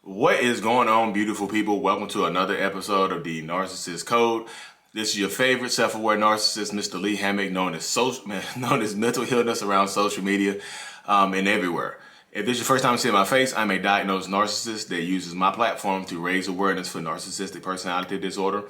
What is going on, beautiful people? Welcome to another episode of the Narcissist Code. This is your favorite self-aware narcissist, Mr. Lee Hammock, known as mental illness around social media and everywhere. If this is your first time seeing my face, I'm a diagnosed narcissist that uses my platform to raise awareness for narcissistic personality disorder,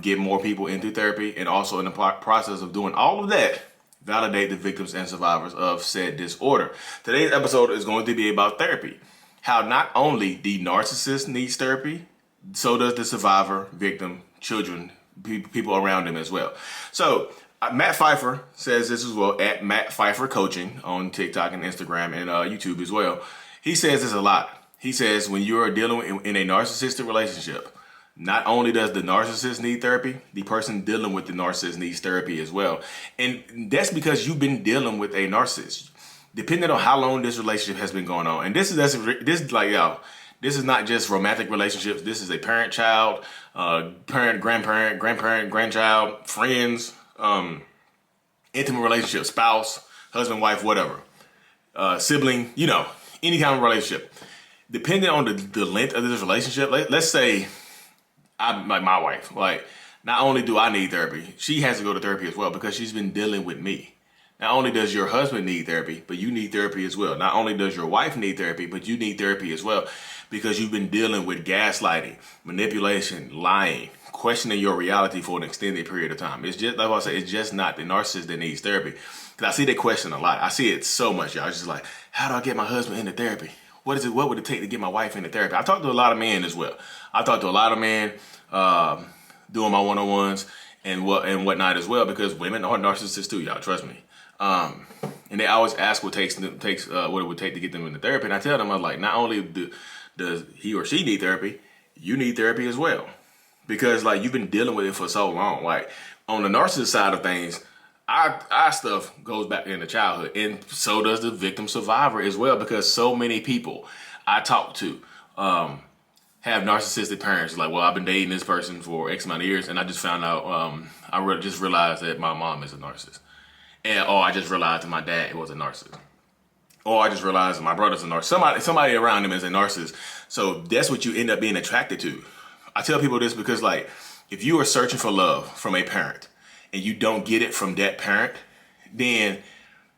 get more people into therapy, and also in the process of doing all of that, validate the victims and survivors of said disorder. Today's episode is going to be about therapy. How not only the narcissist needs therapy, so does the survivor, victim, children, people around them as well. So Matt Pfeiffer says this as well, at Matt Pfeiffer Coaching on TikTok and Instagram and YouTube as well. He says this a lot. He says when you are dealing in a narcissistic relationship, not only does the narcissist need therapy, the person dealing with the narcissist needs therapy as well. And that's because you've been dealing with a narcissist. Depending on how long this relationship has been going on. And this is like, y'all, this is not just romantic relationships. This is a parent-child, parent, grandparent, grandchild, friends, intimate relationship, spouse, husband, wife, whatever, sibling, any kind of relationship. Depending on the length of this relationship, let's say I'm like my wife, like not only do I need therapy, she has to go to therapy as well because she's been dealing with me. Not only does your husband need therapy, but you need therapy as well. Not only does your wife need therapy, but you need therapy as well because you've been dealing with gaslighting, manipulation, lying, questioning your reality for an extended period of time. It's just, like I say, it's just not the narcissist that needs therapy. Because I see that question a lot. I see it so much, y'all. It's just like, how do I get my husband into therapy? What would it take to get my wife into therapy? I talked to a lot of men as well. I talked to a lot of men doing my one-on-ones and whatnot as well because women are narcissists too, y'all. Trust me. And they always ask what it would take to get them into therapy. And I tell them, I'm like, not only does he or she need therapy, you need therapy as well. Because like you've been dealing with it for so long. Like on the narcissist side of things, our stuff goes back into childhood. And so does the victim survivor as well. Because so many people I talk to have narcissistic parents. Like, well, I've been dating this person for X amount of years. And I just found out, just realized that my mom is a narcissist. I just realized that my dad was a narcissist. Or I just realized that my brother's a narcissist. Somebody around him is a narcissist. So that's what you end up being attracted to. I tell people this because, like, if you are searching for love from a parent and you don't get it from that parent, then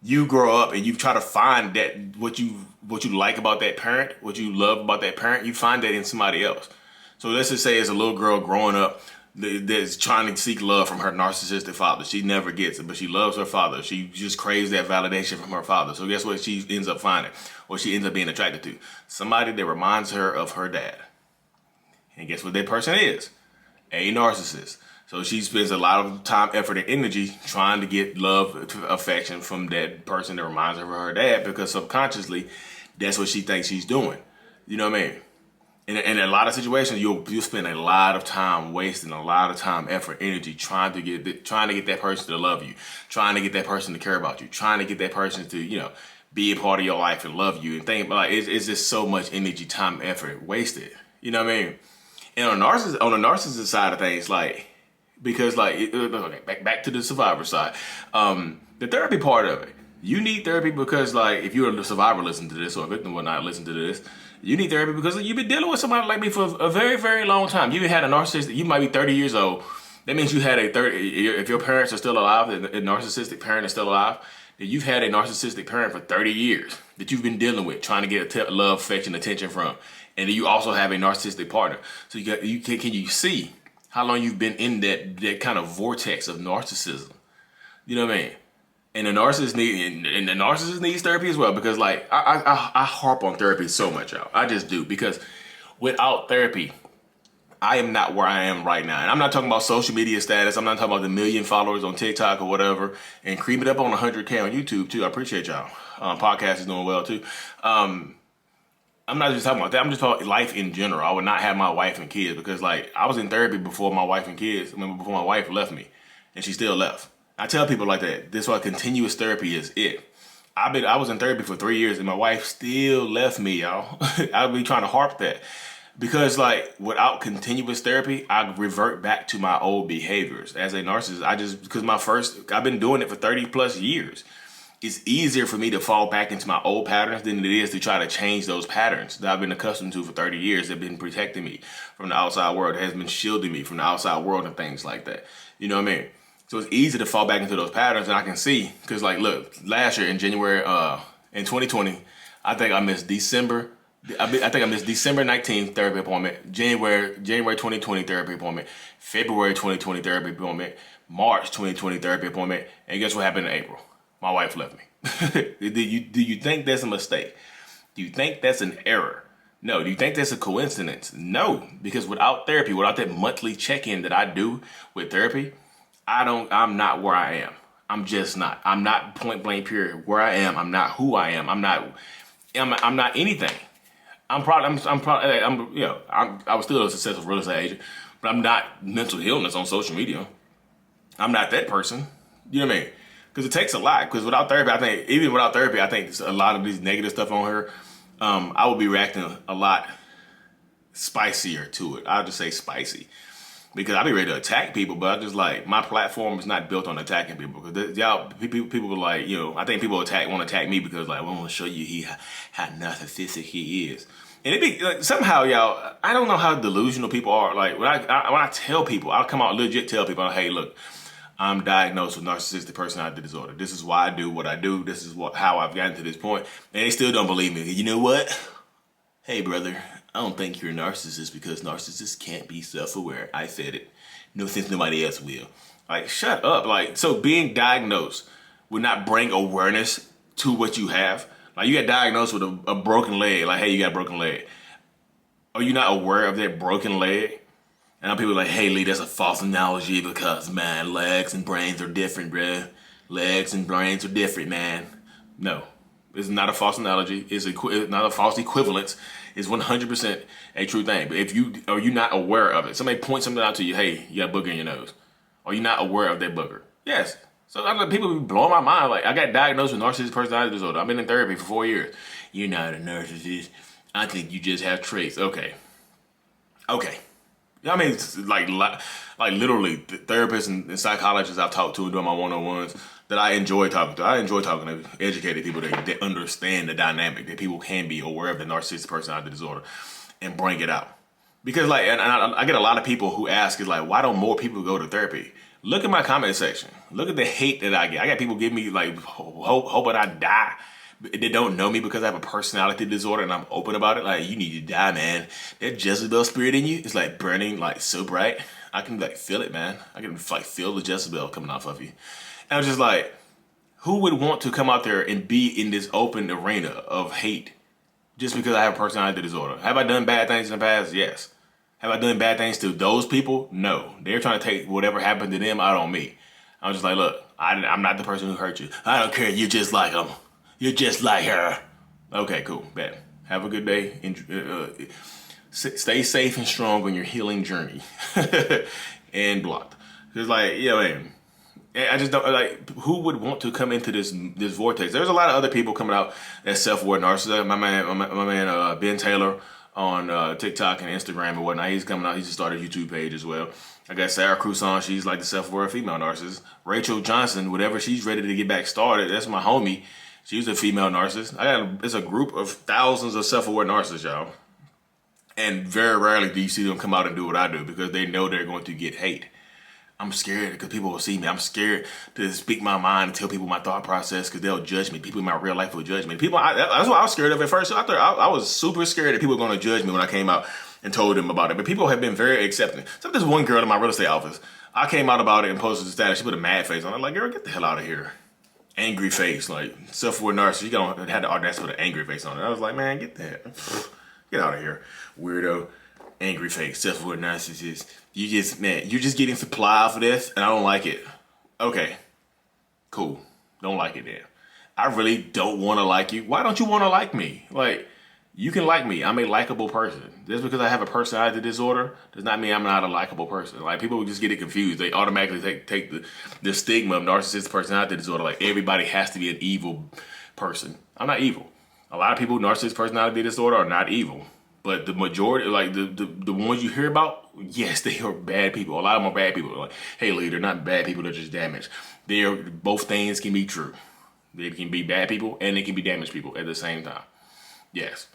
you grow up and you try to find that what you like about that parent, what you love about that parent, you find that in somebody else. So let's just say as a little girl growing up, that's trying to seek love from her narcissistic father. She never gets it, but she loves her father. She just craves that validation from her father. So guess what she ends up finding, or she ends up being attracted to? Somebody that reminds her of her dad. And guess what that person is? A narcissist. So she spends a lot of time, effort, and energy trying to get love, affection from that person that reminds her of her dad because subconsciously, that's what she thinks she's doing. You know what I mean? In a lot of situations, you'll spend a lot of time wasting a lot of time, effort, energy trying to get that person to love you, trying to get that person to care about you, trying to get that person to be a part of your life and love you and think. But like it's just so much energy, time, effort wasted. You know what I mean? And on the narcissist side of things, like because like back to the survivor side, the therapy part of it. You need therapy because like if you're a survivor, listen to this, or a victim will not listen to this. You need therapy because you've been dealing with somebody like me for a very, very long time. You've had a narcissist. You might be 30 years old. That means you had if your parents are still alive, a narcissistic parent is still alive, then you've had a narcissistic parent for 30 years that you've been dealing with, trying to get love, affection, attention from. And then you also have a narcissistic partner. So can you see how long you've been in that kind of vortex of narcissism? You know what I mean? And the narcissist needs therapy as well because like I harp on therapy so much, y'all. I just do because without therapy, I am not where I am right now. And I'm not talking about social media status. I'm not talking about the 1 million followers on TikTok or whatever and creeping up on 100K on YouTube too. I appreciate y'all. Podcast is doing well too. I'm not just talking about that. I'm just talking about life in general. I would not have my wife and kids because like I was in therapy before my wife and kids. Before my wife left me and she still left. I tell people like that. This is why continuous therapy is it. I was in therapy for 3 years and my wife still left me, y'all. I'll be trying to harp that because like without continuous therapy, I revert back to my old behaviors as a narcissist. I've been doing it for 30 plus years. it's easier for me to fall back into my old patterns than it is to try to change those patterns that I've been accustomed to for 30 years that have been protecting me from the outside world, that has been shielding me from the outside world and things like that. You know what I mean? So it's easy to fall back into those patterns, and I can see, because like, look, last year in January, in 2020, I think I missed December. I think I missed December 19th therapy appointment, January 2020 therapy appointment, February 2020 therapy appointment, March 2020 therapy appointment, and guess what happened in April? My wife left me. Do you think that's a mistake? Do you think that's an error? No. Do you think that's a coincidence? No. Because without therapy, without that monthly check-in that I do with therapy, I'm not where I am. I'm just not. I'm not point blank period where I am. I'm not who I am. I'm not anything. I was still a successful real estate agent, but I'm not mental illness on social media. I'm not that person. You know what I mean? Because it takes a lot. Because without therapy, I think a lot of these negative stuff on her, I would be reacting a lot spicier to it. I'll just say spicy. Because I be ready to attack people, but I just like, my platform is not built on attacking people. Because people are like, I think people want to attack me because like, we want to show you how narcissistic he is. And it be like, somehow, y'all, I don't know how delusional people are. Like when I tell people, I'll come out legit tell people, hey, look, I'm diagnosed with narcissistic personality disorder. This is why I do what I do. This is how I've gotten to this point. And they still don't believe me. You know what? Hey, brother, I don't think you're a narcissist because narcissists can't be self-aware. I said it. No sense nobody else will. Like, shut up. Like, so being diagnosed would not bring awareness to what you have. Like, you got diagnosed with a broken leg. Like, hey, you got a broken leg. Are you not aware of that broken leg? And now people are like, hey, Lee, that's a false analogy because, man, legs and brains are different, bruh. Legs and brains are different, man. No, it's not a false analogy. It's not a false equivalence. It's 100% a true thing. But are you not aware of it? Somebody points something out to you, hey, you got a booger in your nose. Are you not aware of that booger? Yes. So people be blowing my mind. Like, I got diagnosed with narcissistic personality disorder. I've been in therapy for 4 years. You're not a narcissist. I think you just have traits. Okay. I mean, it's like literally the therapists and psychologists I've talked to doing my one-on-ones that I enjoy talking to. I enjoy talking to educated people that understand the dynamic, that people can be aware of the narcissistic personality disorder and bring it out. Because like, and I get a lot of people who ask is like, why don't more people go to therapy? Look at my comment section. Look at the hate that I get. I got people give me like hoping I die. They don't know me because I have a personality disorder and I'm open about it. Like, you need to die, man. That Jezebel spirit in you is like burning like so bright. I can like feel it, man. I can like feel the Jezebel coming off of you. And I was just like, who would want to come out there and be in this open arena of hate just because I have a personality disorder? Have I done bad things in the past? Yes. Have I done bad things to those people? No. They're trying to take whatever happened to them out on me. I was just like, look, I'm not the person who hurt you. I don't care. You're just like them. You're just like her. Okay, cool. Bet. Have a good day. Stay safe and strong on your healing journey. And blocked. It's like, man. I just don't like, who would want to come into this vortex? There's a lot of other people coming out as self-aware narcissists. My man Ben Taylor on TikTok and Instagram and whatnot. He's coming out. He just started a YouTube page as well. I got Sarah Cruzon. She's like the self-aware female narcissist. Rachel Johnson, whatever, she's ready to get back started. That's my homie. She's a female narcissist. It's a group of thousands of self-aware narcissists, y'all. And very rarely do you see them come out and do what I do because they know they're going to get hate. I'm scared because people will see me. I'm scared to speak my mind and tell people my thought process because they'll judge me. People in my real life will judge me. That's what I was scared of at first. I was super scared that people were going to judge me when I came out and told them about it. But people have been very accepting. So there's one girl in my real estate office. I came out about it and posted a status. She put a mad face on it. I'm like, girl, get the hell out of here. Angry face, like self-aware narcissist. You gotta have the audacity to put an angry face on it. I was like, man, get out of here, weirdo. Angry face, self-aware narcissist. You're just getting supply for this, and I don't like it. Okay, cool. Don't like it then. I really don't want to like you. Why don't you want to like me? Like, you can like me. I'm a likable person. Just because I have a personality disorder does not mean I'm not a likable person. Like, people just get it confused. They automatically take the stigma of narcissistic personality disorder. Like, everybody has to be an evil person. I'm not evil. A lot of people with narcissistic personality disorder are not evil. But the majority, like the ones you hear about, yes, they are bad people. A lot of them are bad people. Like, hey, Lee, they're not bad people. They're just damaged. Both things can be true. They can be bad people and they can be damaged people at the same time. Yes.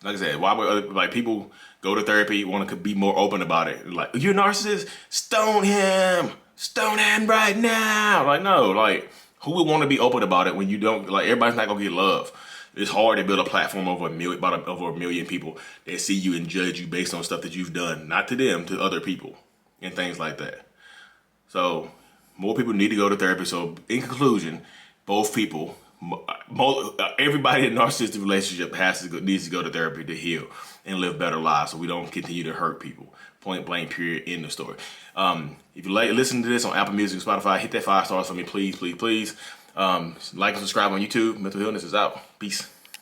Like I said, why would like people go to therapy, want to be more open about it? Like, you're a narcissist? Stone him right now. Like, no, like, who would want to be open about it when you don't, like, everybody's not gonna get love. It's hard to build a platform over a million people that see you and judge you based on stuff that you've done, not to them, to other people and things like that. So more people need to go to therapy. So in conclusion, both people, everybody in a narcissistic relationship needs to go to therapy to heal and live better lives, so we don't continue to hurt people. Point blank, period, in the story. If you listen to this on Apple Music, Spotify, hit that 5 stars for me, please, please, please. Like and subscribe on YouTube. Mental Healness is out. Peace.